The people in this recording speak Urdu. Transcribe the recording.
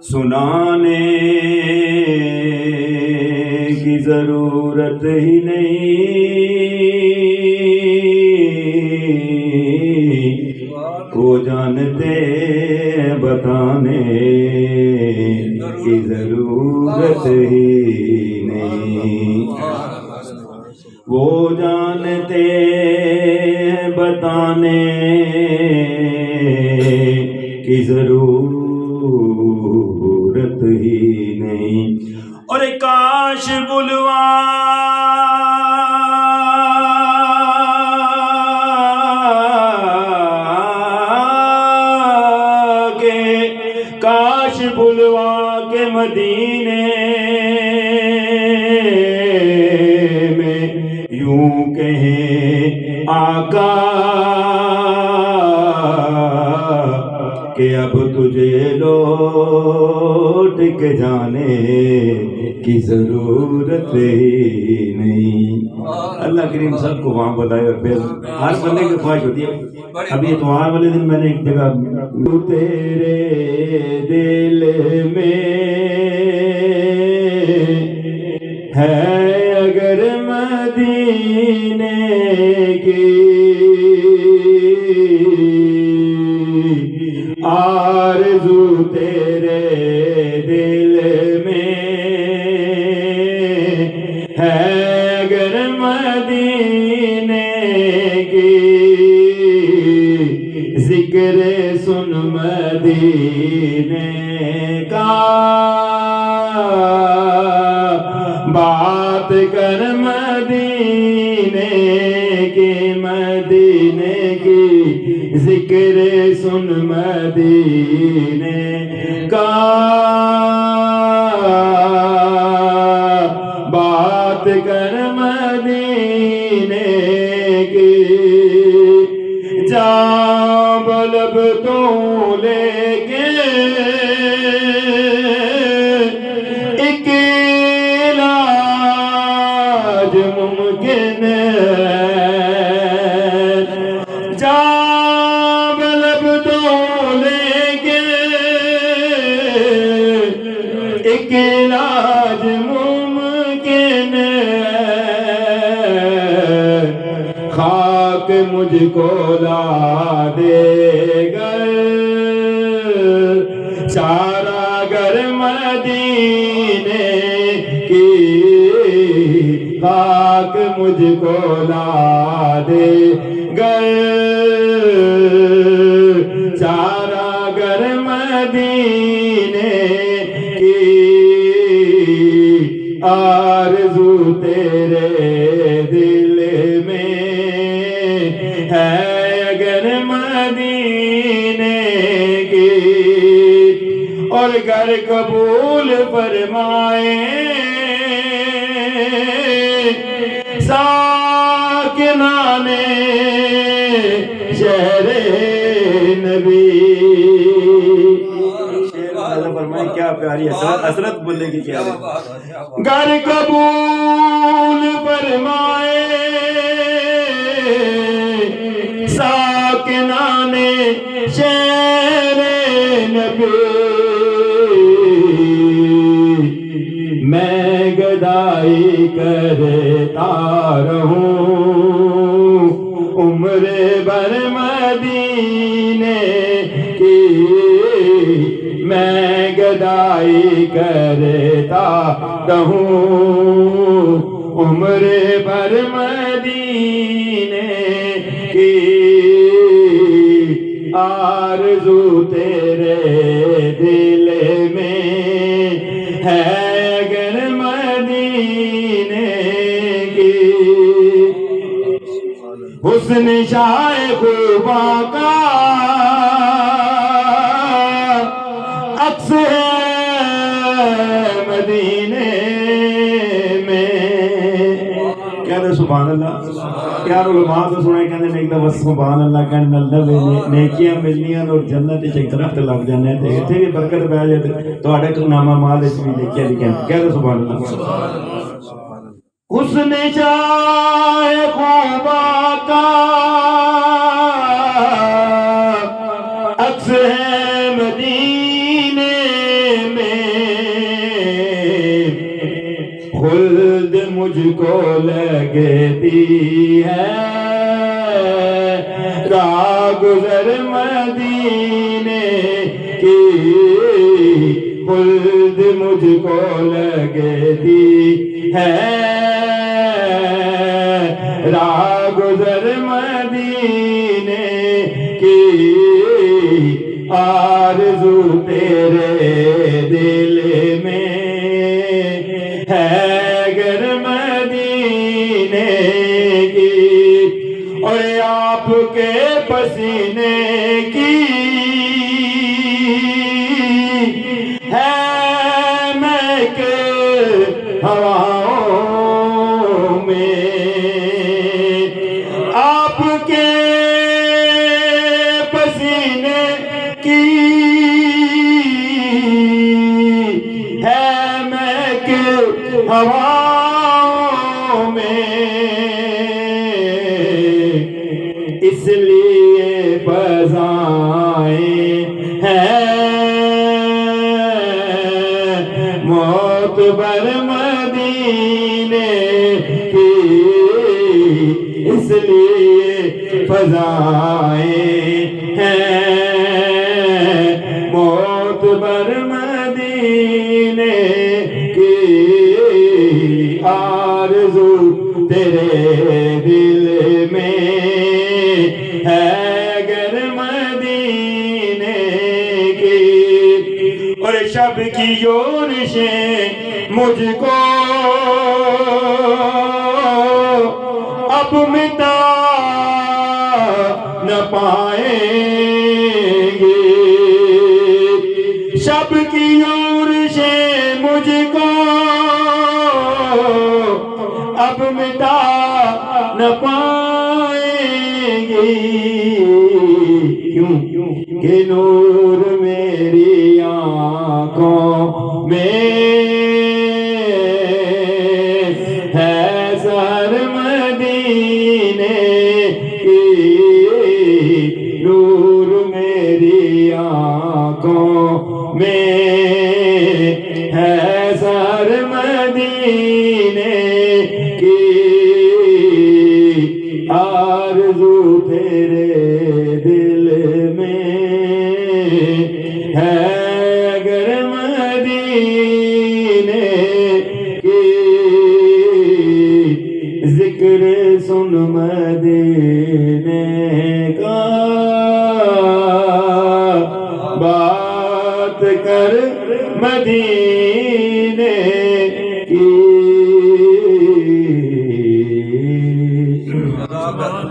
سنانے کی ضرورت ہی نہیں، وہ جانتے بتانے کی ضرورت ہی نہیں، وہ جانتے بتانے کی ضرورت ہی نہیں۔ اور کاش بلوا کے مدینے میں یوں کہیں آقا کہ اب تجھے لوٹ کے جانے کی ضرورت ہی نہیں۔ اللہ کریم سب کو وہاں بلائے، اور پھر ہر بندے کی خواہش ہوتی ہے۔ اب یہ اتوار والے دن میں نے ایک جگہ تیرے دل میں ہے اگر مدینے کی آرزو، تیرے دل میں ہے اگر مدینے کی، ذکر سن مدینے کا، بات کر مدینے کی، مدینے کی، ذکر سن مدینے کا، بات کر مدینے کی، جا بلب تو لے کے ایک علاج ممکن ہے، جا بلب تو لے کے ایک علاج ممکن ہے، خاک مجھ کو لا دے گر سارا گر مدینے کی، خاک مجھ کو لا دے گر سارا گر مدینے کی، آرزو تیرے دل میں ہے اگر مدینے کی، اور گر قبول فرمائے ساکنان شہر نبی۔ فرمائے کیا پیاری حسرت بولے گی، کیا گر قبول فرمائے ساکنان شہر نبی، میں گدائی کرتا رہوں عمر بھر مدینے کی، میں گدائی کرتا رہوں عمر بھر مدینے کی، آرزو تیرے دل میں ہے اگر مدینے کی، حسن شاہ خوباں کا عکس ہے مدینے میں۔ کہہ دے سبحان اللہ۔ یار علماء تو سنے کہندے نے ایک دفعہ سبحان اللہ کہنے نال نیکیاں ملنیاں اور جنت وچ ایک درخت لگ جانے تے ایتھے بھی برکت پہ جائے تہاڈے نامہ مال وچ بھی نیکیاں لکھیں۔ کہہ دے سبحان اللہ۔ حسن شاہ خوباں کو لگتی ہے راہ گزر مدینے کی خلد مجھ کو لگتی ہے راہ گزر مدینے کی آرزو تیرے دل میں ہے گر مدینے کی اور آپ کے پسینے کی ہے مہک ہواؤں میں آپ کے پسینے کی ہے مہک ہواؤں میں اس لیے فضائیں ہیں معتبر مدینے کی اس لیے فضائیں ہیں معتبر مدینے کی آرزو تیرے دل میں ہے گر مدینے کی اور شب کی یورشیں مجھ کو اب مٹا نہ پائیں گے شب کی یورشیں مجھ کو اب مٹا نہ پائیں گی کیوں کہ نور میری آنکھوں میں ہے سحر مدینے کی نور میری آنکھوں میں ہے سحر مدینے کی آرزو تیرے دل میں ہے گر مدینے کی ذکر سن مدینے کا بات کر مدینے